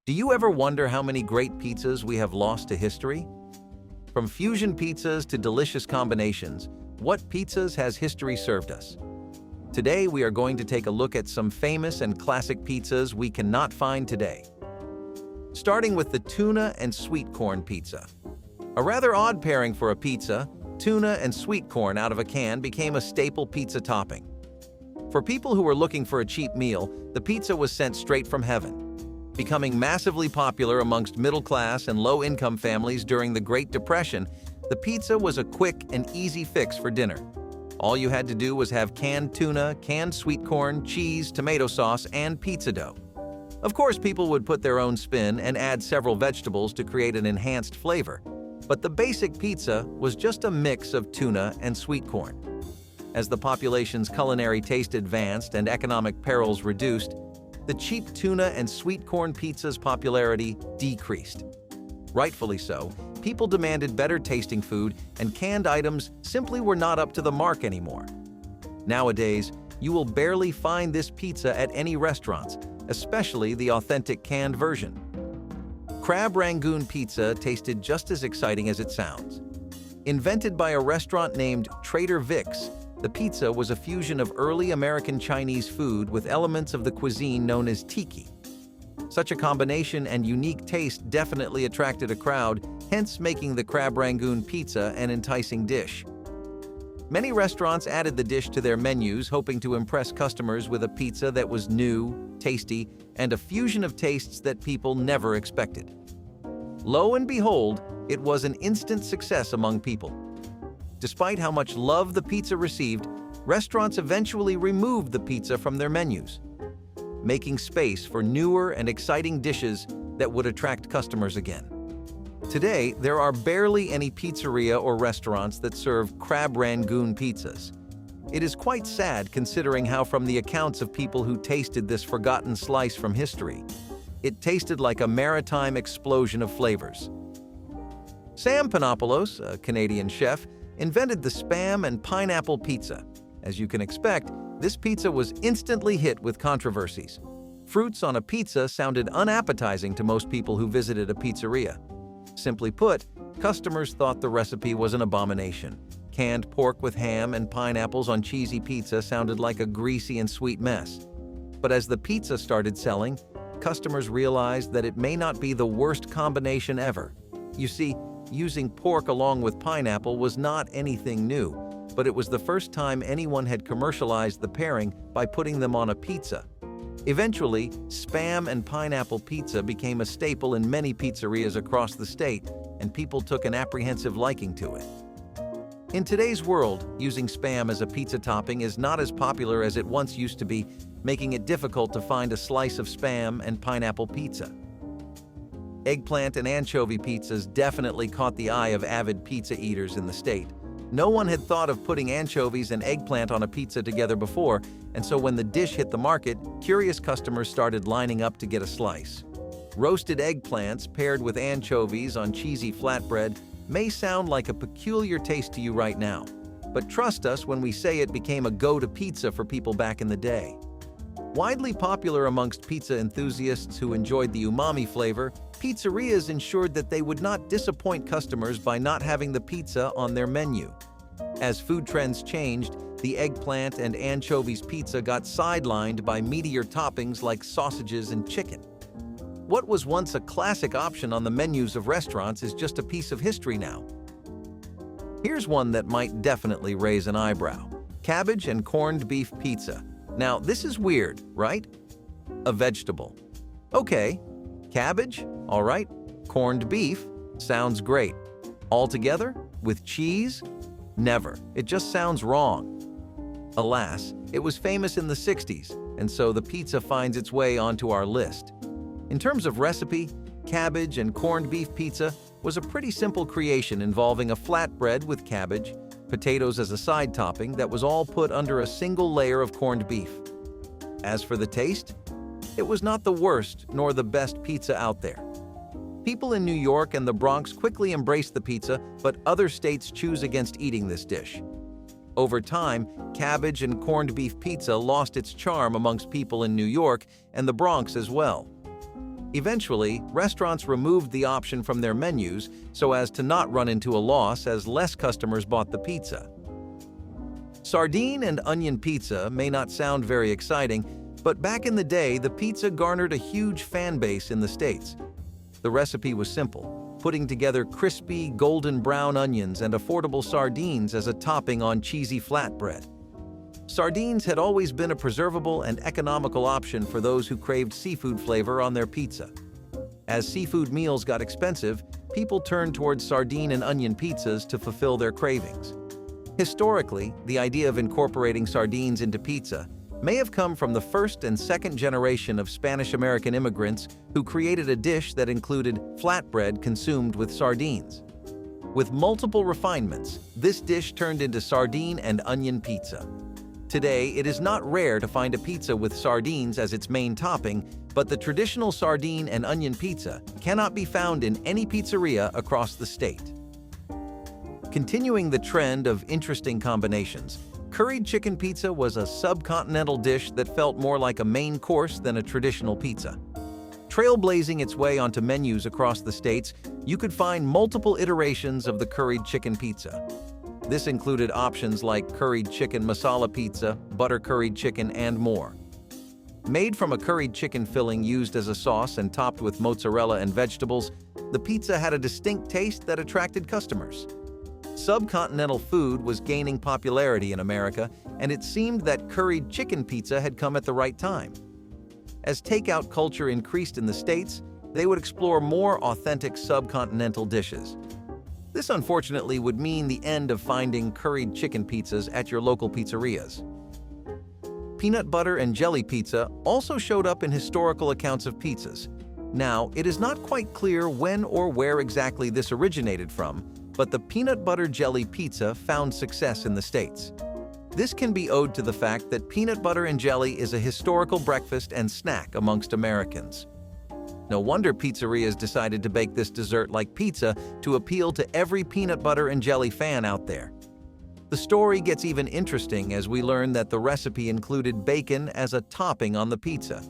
Do you ever wonder how many great pizzas we have lost to history? From fusion pizzas to delicious combinations, what pizzas has history served us? Today we are going to take a look at some famous and classic pizzas we cannot find today. Starting with the tuna and sweetcorn pizza. A rather odd pairing for a pizza, tuna and sweetcorn out of a can became a staple pizza topping. For people who were looking for a cheap meal, the pizza was sent straight from heaven. Becoming massively popular amongst middle-class and low-income families during the Great Depression, the pizza was a quick and easy fix for dinner. All you had to do was have canned tuna, canned sweetcorn, cheese, tomato sauce, and pizza dough. Of course, people would put their own spin and add several vegetables to create an enhanced flavor, but the basic pizza was just a mix of tuna and sweetcorn. As the population's culinary taste advanced and economic perils reduced, the cheap tuna and sweetcorn pizza's popularity decreased. Rightfully so, people demanded better-tasting food, and canned items simply were not up to the mark anymore. Nowadays, you will barely find this pizza at any restaurants, especially the authentic canned version. Crab Rangoon pizza tasted just as exciting as it sounds. Invented by a restaurant named Trader Vic's, the pizza was a fusion of early American Chinese food with elements of the cuisine known as tiki. Such a combination and unique taste definitely attracted a crowd, hence making the Crab Rangoon pizza an enticing dish. Many restaurants added the dish to their menus, hoping to impress customers with a pizza that was new, tasty, and a fusion of tastes that people never expected. Lo and behold, it was an instant success among people. Despite how much love the pizza received, restaurants eventually removed the pizza from their menus, making space for newer and exciting dishes that would attract customers again. Today, there are barely any pizzeria or restaurants that serve Crab Rangoon pizzas. It is quite sad considering how, from the accounts of people who tasted this forgotten slice from history, it tasted like a maritime explosion of flavors. Sam Panopoulos, a Canadian chef, invented the Spam and Pineapple Pizza. As you can expect, this pizza was instantly hit with controversies. Fruits on a pizza sounded unappetizing to most people who visited a pizzeria. Simply put, customers thought the recipe was an abomination. Canned pork with ham and pineapples on cheesy pizza sounded like a greasy and sweet mess. But as the pizza started selling, customers realized that it may not be the worst combination ever. You see, using pork along with pineapple was not anything new, but it was the first time anyone had commercialized the pairing by putting them on a pizza. Eventually, Spam and Pineapple Pizza became a staple in many pizzerias across the state, and people took an apprehensive liking to it. In today's world, using Spam as a pizza topping is not as popular as it once used to be, making it difficult to find a slice of Spam and Pineapple Pizza. Eggplant and Anchovy pizzas definitely caught the eye of avid pizza eaters in the state. No one had thought of putting anchovies and eggplant on a pizza together before, and so when the dish hit the market, curious customers started lining up to get a slice. Roasted eggplants paired with anchovies on cheesy flatbread may sound like a peculiar taste to you right now, but trust us when we say it became a go-to pizza for people back in the day. Widely popular amongst pizza enthusiasts who enjoyed the umami flavor, pizzerias ensured that they would not disappoint customers by not having the pizza on their menu. As food trends changed, the eggplant and anchovies pizza got sidelined by meatier toppings like sausages and chicken. What was once a classic option on the menus of restaurants is just a piece of history now. Here's one that might definitely raise an eyebrow: cabbage and corned beef pizza. Now, this is weird, right? A vegetable. Okay, cabbage, all right. Corned beef, sounds great. All together, with cheese? Never. It just sounds wrong. Alas, it was famous in the 60s, and so the pizza finds its way onto our list. In terms of recipe, cabbage and corned beef pizza was a pretty simple creation involving a flatbread with cabbage, potatoes as a side topping that was all put under a single layer of corned beef. As for the taste, it was not the worst nor the best pizza out there. People in New York and the Bronx quickly embraced the pizza, but other states choose against eating this dish. Over time, cabbage and corned beef pizza lost its charm amongst people in New York and the Bronx as well. Eventually, restaurants removed the option from their menus so as to not run into a loss as less customers bought the pizza. Sardine and onion pizza may not sound very exciting, but back in the day, the pizza garnered a huge fan base in the States. The recipe was simple, putting together crispy, golden brown onions and affordable sardines as a topping on cheesy flatbread. Sardines had always been a preservable and economical option for those who craved seafood flavor on their pizza. As seafood meals got expensive, people turned towards sardine and onion pizzas to fulfill their cravings. Historically, the idea of incorporating sardines into pizza may have come from the first and second generation of Spanish-American immigrants who created a dish that included flatbread consumed with sardines. With multiple refinements, this dish turned into sardine and onion pizza. Today, it is not rare to find a pizza with sardines as its main topping, but the traditional sardine and onion pizza cannot be found in any pizzeria across the state. Continuing the trend of interesting combinations, curried chicken pizza was a subcontinental dish that felt more like a main course than a traditional pizza. Trailblazing its way onto menus across the states, you could find multiple iterations of the curried chicken pizza. This included options like curried chicken masala pizza, butter curried chicken, and more. Made from a curried chicken filling used as a sauce and topped with mozzarella and vegetables, the pizza had a distinct taste that attracted customers. Subcontinental food was gaining popularity in America, and it seemed that curried chicken pizza had come at the right time. As takeout culture increased in the States, they would explore more authentic subcontinental dishes. This unfortunately would mean the end of finding curried chicken pizzas at your local pizzerias. Peanut butter and jelly pizza also showed up in historical accounts of pizzas. Now, it is not quite clear when or where exactly this originated from, but the peanut butter jelly pizza found success in the States. This can be owed to the fact that peanut butter and jelly is a historical breakfast and snack amongst Americans. No wonder pizzerias decided to bake this dessert like pizza to appeal to every peanut butter and jelly fan out there. The story gets even interesting as we learn that the recipe included bacon as a topping on the pizza.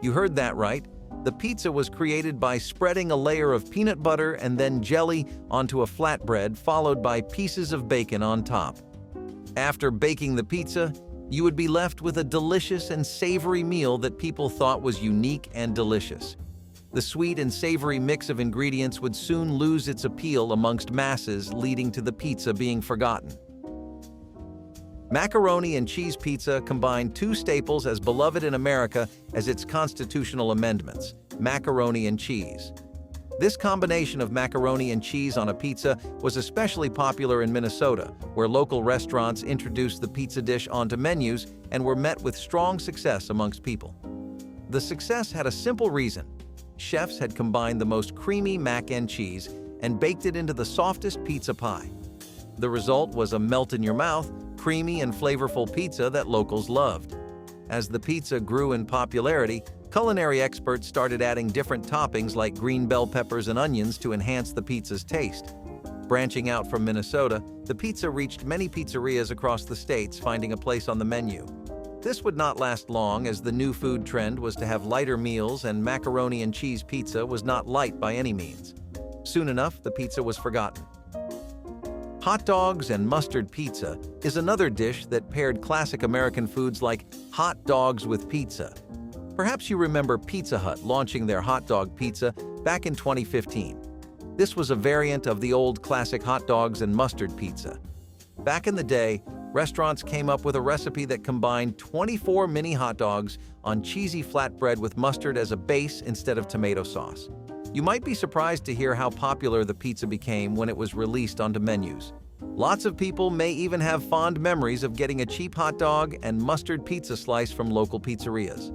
You heard that right. The pizza was created by spreading a layer of peanut butter and then jelly onto a flatbread, followed by pieces of bacon on top. After baking the pizza, you would be left with a delicious and savory meal that people thought was unique and delicious. The sweet and savory mix of ingredients would soon lose its appeal amongst masses, leading to the pizza being forgotten. Macaroni and cheese pizza combined two staples as beloved in America as its constitutional amendments: macaroni and cheese. This combination of macaroni and cheese on a pizza was especially popular in Minnesota, where local restaurants introduced the pizza dish onto menus and were met with strong success amongst people. The success had a simple reason. Chefs had combined the most creamy mac and cheese and baked it into the softest pizza pie. The result was a melt-in-your-mouth, creamy and flavorful pizza that locals loved. As the pizza grew in popularity, culinary experts started adding different toppings like green bell peppers and onions to enhance the pizza's taste. Branching out from Minnesota, the pizza reached many pizzerias across the states, finding a place on the menu. This would not last long, as the new food trend was to have lighter meals, and macaroni and cheese pizza was not light by any means. Soon enough, the pizza was forgotten. Hot dogs and mustard pizza is another dish that paired classic American foods like hot dogs with pizza. Perhaps you remember Pizza Hut launching their hot dog pizza back in 2015. This was a variant of the old classic hot dogs and mustard pizza. Back in the day, restaurants came up with a recipe that combined 24 mini hot dogs on cheesy flatbread with mustard as a base instead of tomato sauce. You might be surprised to hear how popular the pizza became when it was released onto menus. Lots of people may even have fond memories of getting a cheap hot dog and mustard pizza slice from local pizzerias.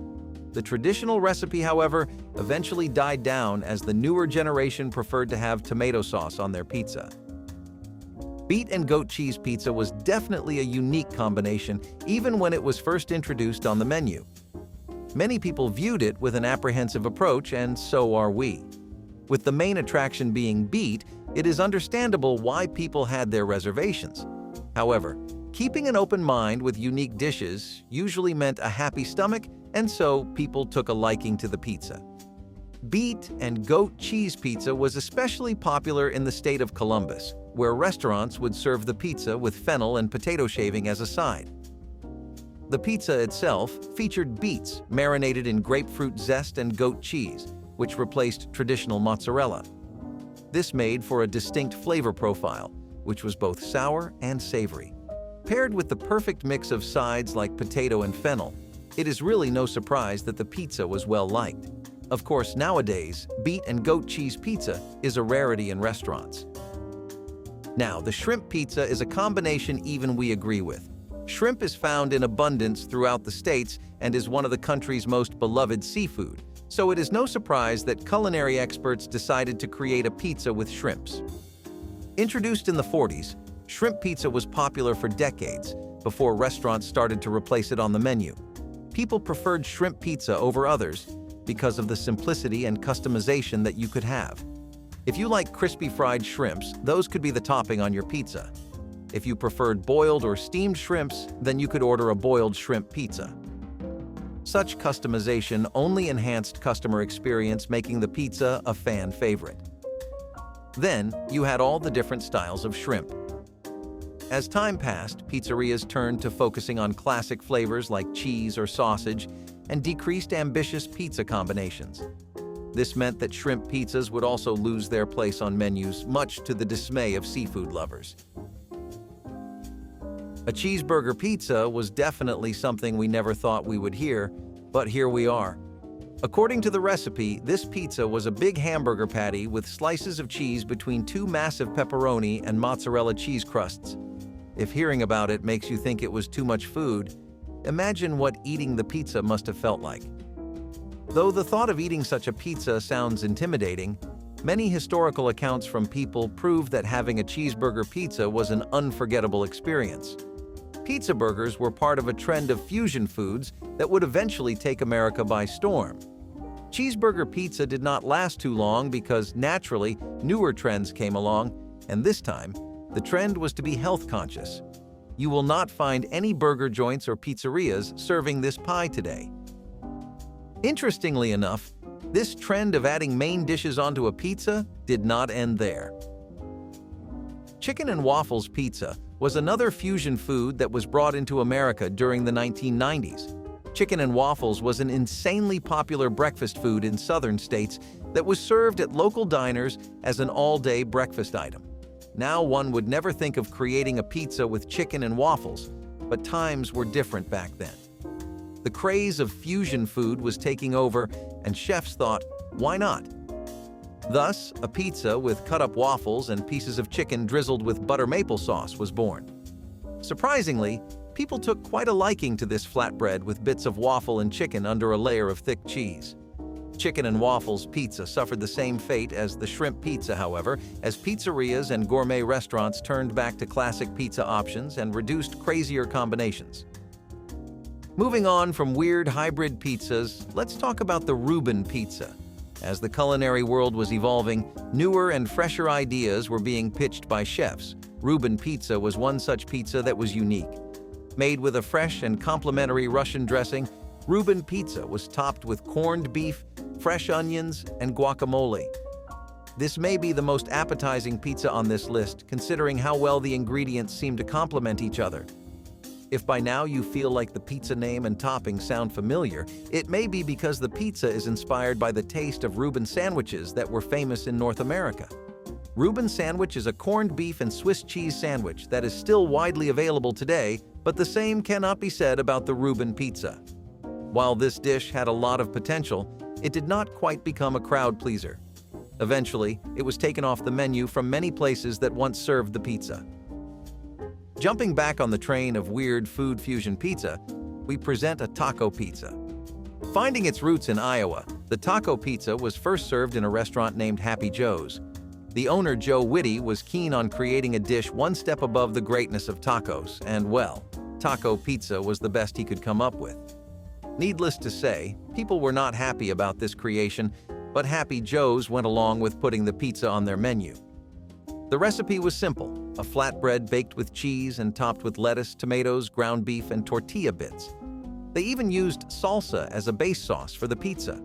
The traditional recipe, however, eventually died down as the newer generation preferred to have tomato sauce on their pizza. Beet and goat cheese pizza was definitely a unique combination, even when it was first introduced on the menu. Many people viewed it with an apprehensive approach, and so are we. With the main attraction being beet, it is understandable why people had their reservations. However, keeping an open mind with unique dishes usually meant a happy stomach, and so people took a liking to the pizza. Beet and goat cheese pizza was especially popular in the state of Columbus, where restaurants would serve the pizza with fennel and potato shaving as a side. The pizza itself featured beets marinated in grapefruit zest and goat cheese, which replaced traditional mozzarella. This made for a distinct flavor profile, which was both sour and savory. Paired with the perfect mix of sides like potato and fennel, it is really no surprise that the pizza was well-liked. Of course, nowadays, beet and goat cheese pizza is a rarity in restaurants. Now, the shrimp pizza is a combination even we agree with. Shrimp is found in abundance throughout the States and is one of the country's most beloved seafood, so it is no surprise that culinary experts decided to create a pizza with shrimps. Introduced in the 40s, shrimp pizza was popular for decades before restaurants started to replace it on the menu. People preferred shrimp pizza over others because of the simplicity and customization that you could have. If you like crispy fried shrimps, those could be the topping on your pizza. If you preferred boiled or steamed shrimps, then you could order a boiled shrimp pizza. Such customization only enhanced customer experience, making the pizza a fan favorite. Then, you had all the different styles of shrimp. As time passed, pizzerias turned to focusing on classic flavors like cheese or sausage and decreased ambitious pizza combinations. This meant that shrimp pizzas would also lose their place on menus, much to the dismay of seafood lovers. A cheeseburger pizza was definitely something we never thought we would hear, but here we are. According to the recipe, this pizza was a big hamburger patty with slices of cheese between two massive pepperoni and mozzarella cheese crusts. If hearing about it makes you think it was too much food, imagine what eating the pizza must have felt like. Though the thought of eating such a pizza sounds intimidating, many historical accounts from people prove that having a cheeseburger pizza was an unforgettable experience. Pizza burgers were part of a trend of fusion foods that would eventually take America by storm. Cheeseburger pizza did not last too long because, naturally, newer trends came along, and this time, the trend was to be health-conscious. You will not find any burger joints or pizzerias serving this pie today. Interestingly enough, this trend of adding main dishes onto a pizza did not end there. Chicken and waffles pizza was another fusion food that was brought into America during the 1990s. Chicken and waffles was an insanely popular breakfast food in southern states that was served at local diners as an all-day breakfast item. Now one would never think of creating a pizza with chicken and waffles, but times were different back then. The craze of fusion food was taking over, and chefs thought, why not? Thus, a pizza with cut-up waffles and pieces of chicken drizzled with butter maple sauce was born. Surprisingly, people took quite a liking to this flatbread with bits of waffle and chicken under a layer of thick cheese. Chicken and waffles pizza suffered the same fate as the shrimp pizza, however, as pizzerias and gourmet restaurants turned back to classic pizza options and reduced crazier combinations. Moving on from weird hybrid pizzas, let's talk about the Reuben Pizza. As the culinary world was evolving, newer and fresher ideas were being pitched by chefs. Reuben Pizza was one such pizza that was unique. Made with a fresh and complimentary Russian dressing, Reuben Pizza was topped with corned beef, fresh onions, and guacamole. This may be the most appetizing pizza on this list, considering how well the ingredients seem to complement each other. If by now you feel like the pizza name and toppings sound familiar, it may be because the pizza is inspired by the taste of Reuben sandwiches that were famous in North America. Reuben sandwich is a corned beef and Swiss cheese sandwich that is still widely available today, but the same cannot be said about the Reuben Pizza. While this dish had a lot of potential, it did not quite become a crowd pleaser. Eventually, it was taken off the menu from many places that once served the pizza. Jumping back on the train of weird food fusion pizza, we present a taco pizza. Finding its roots in Iowa, the taco pizza was first served in a restaurant named Happy Joe's. The owner, Joe Whitty, was keen on creating a dish one step above the greatness of tacos, and well, taco pizza was the best he could come up with. Needless to say, people were not happy about this creation, but Happy Joe's went along with putting the pizza on their menu. The recipe was simple: a flatbread baked with cheese and topped with lettuce, tomatoes, ground beef, and tortilla bits. They even used salsa as a base sauce for the pizza.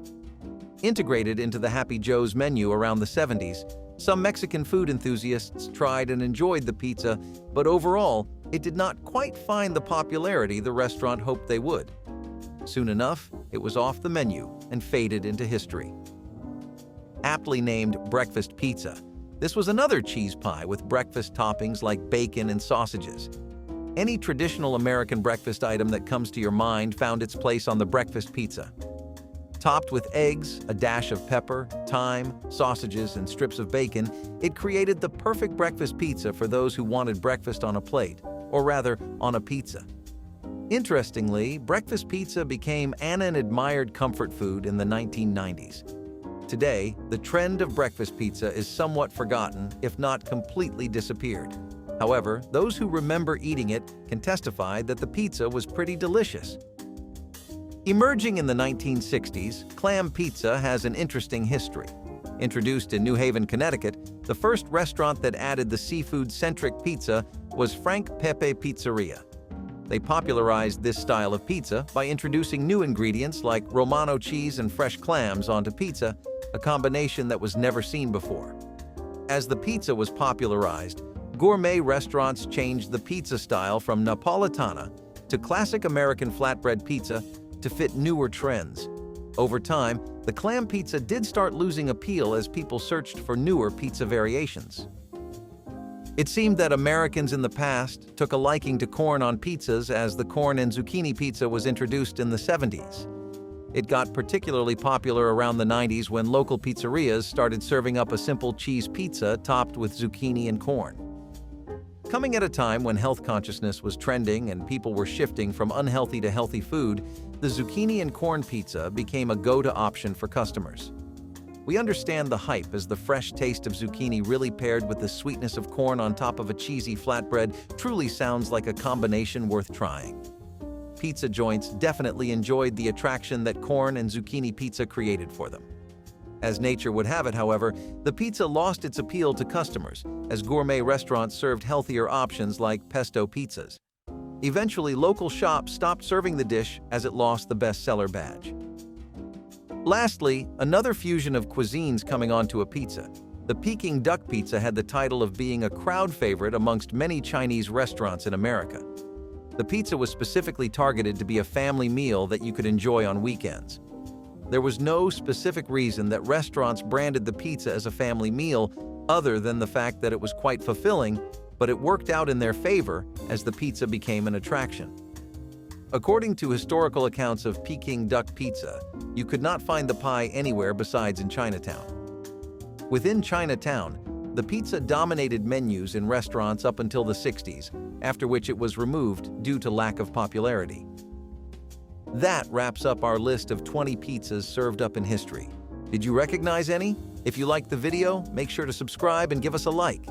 Integrated into the Happy Joe's menu around the 70s, some Mexican food enthusiasts tried and enjoyed the pizza, but overall, it did not quite find the popularity the restaurant hoped they would. Soon enough, it was off the menu and faded into history. Aptly named breakfast pizza, this was another cheese pie with breakfast toppings like bacon and sausages. Any traditional American breakfast item that comes to your mind found its place on the breakfast pizza. Topped with eggs, a dash of pepper, thyme, sausages, and strips of bacon, it created the perfect breakfast pizza for those who wanted breakfast on a plate, or rather, on a pizza. Interestingly, breakfast pizza became an admired comfort food in the 1990s. Today, the trend of breakfast pizza is somewhat forgotten, if not completely disappeared. However, those who remember eating it can testify that the pizza was pretty delicious. Emerging in the 1960s, Clam Pizza has an interesting history. Introduced in New Haven, Connecticut, the first restaurant that added the seafood-centric pizza was Frank Pepe Pizzeria. They popularized this style of pizza by introducing new ingredients like Romano cheese and fresh clams onto pizza, a combination that was never seen before. As the pizza was popularized, gourmet restaurants changed the pizza style from Napolitana to classic American flatbread pizza to fit newer trends. Over time, the Clam Pizza did start losing appeal as people searched for newer pizza variations. It seemed that Americans in the past took a liking to corn on pizzas as the corn and zucchini pizza was introduced in the 70s. It got particularly popular around the 90s when local pizzerias started serving up a simple cheese pizza topped with zucchini and corn. Coming at a time when health consciousness was trending and people were shifting from unhealthy to healthy food, the zucchini and corn pizza became a go-to option for customers. We understand the hype as the fresh taste of zucchini really paired with the sweetness of corn on top of a cheesy flatbread truly sounds like a combination worth trying. Pizza joints definitely enjoyed the attraction that corn and zucchini pizza created for them. As nature would have it, however, the pizza lost its appeal to customers as gourmet restaurants served healthier options like pesto pizzas. Eventually, local shops stopped serving the dish as it lost the bestseller badge. Lastly, another fusion of cuisines coming onto a pizza. The Peking duck pizza had the title of being a crowd favorite amongst many Chinese restaurants in America. The pizza was specifically targeted to be a family meal that you could enjoy on weekends. There was no specific reason that restaurants branded the pizza as a family meal other than the fact that it was quite fulfilling, but it worked out in their favor as the pizza became an attraction. According to historical accounts of Peking duck pizza, you could not find the pie anywhere besides in Chinatown. Within Chinatown, the pizza dominated menus in restaurants up until the 60s, after which it was removed due to lack of popularity. That wraps up our list of 20 pizzas served up in history. Did you recognize any? If you liked the video, make sure to subscribe and give us a like.